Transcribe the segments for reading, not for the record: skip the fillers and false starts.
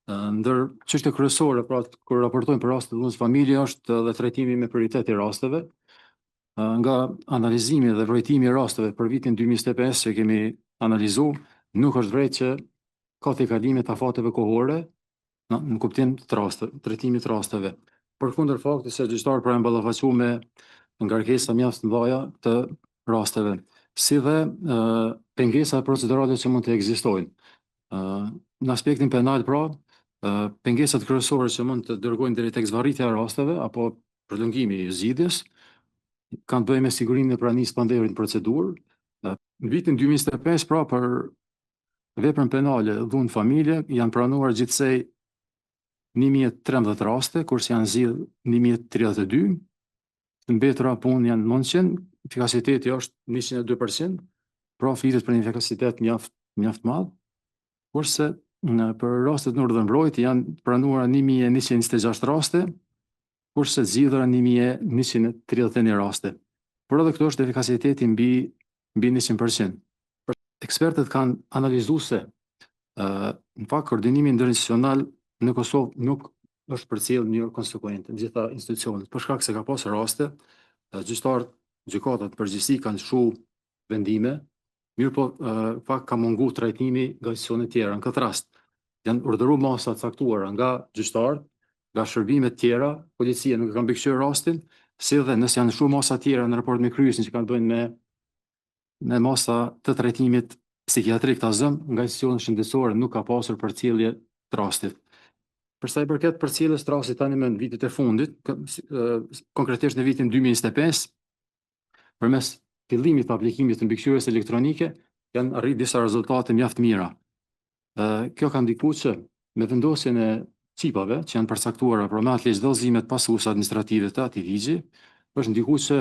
Ndër çështje kryesore, pra kur raportojmë për raste të dhunës familje, është edhe trajtimi me prioritet i rasteve. Nga analizimi dhe vërtetimi i rasteve për vitin 2025 që kemi analizuar, nuk është vërtet që ka tejkalime të afateve kohore në kuptim të trajtimit të rasteve. Përkundër faktit se gjyqtarët pra janë ballafaqur me ngarkesa mjaft të mëdha të rasteve, si dhe pengesa procedurale që mund të ekzistojnë. Në aspektin penal, pra, pengesat kryesore që mund të dërgojnë deri tek zvarritja e rasteve apo prolongimi i zgjidhjes kanë të bëjnë me sigurimin e pranisë së pandehurit në procedurë. Në vitin 2025, pra, për veprën penale dhunë familje janë pranuar gjithsej 1013 raste, kurse janë zgjidhur 1032, të mbetura punë janë 900, efikasiteti është 102%, pra flitet për një efikasitet mjaft madh, kurse për rastet në urdhër mbrojtje janë pranuara 1126 raste, kurse zgjidhura 1131 raste. Por edhe këto është efikasiteti mbi 100%. Ekspertët kanë analizuar se në fakt koordinimi ndërinstitucional në Kosovë nuk është përcjellë në mënyrë konsekuente në gjitha institucionet, për shkak se ka pasur raste gjyqtarët, gjykatat përgjithësi kanë lëshuar vendime, mirë po fakt ka munguar trajtimi nga institucione tjera. Në këtë rast janë urdhëruar masa të caktuara nga gjyqtarët, nga shërbime të tjera, policia nuk e ka mbikëqyrë rastin, si dhe nëse janë lëshuar masa tjera në raport me kryesin që kanë të bëjnë me masa të trajtimit psikiatrik të azëm, nga institucionet shëndetësore nuk ka pasur përcjellje të rastit. Për sa i përket përcjelljes të rastit tani në vitet e fundit, konkretisht në vitin 2025, përmes fillimit të aplikimit të mbikëqyrjes elektronike, janë arritur disa rezultate mjaft mira. Kjo ka ndikuar që me vendosjen e çipave që janë përcaktuara për me atë legjdhëzimet pasuese administrative të atij ligji, është ndikuar që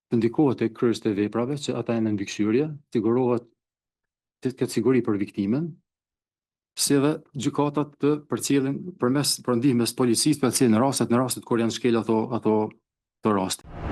të ndikohet tek kryerës të veprave që ata janë në mbikëqyrje, sigurohet të ketë siguri për viktimën, si dhe gjykatat të përcjellin përmes ndihmës policisë, përcjellin në rastet kur janë shkel ato raste.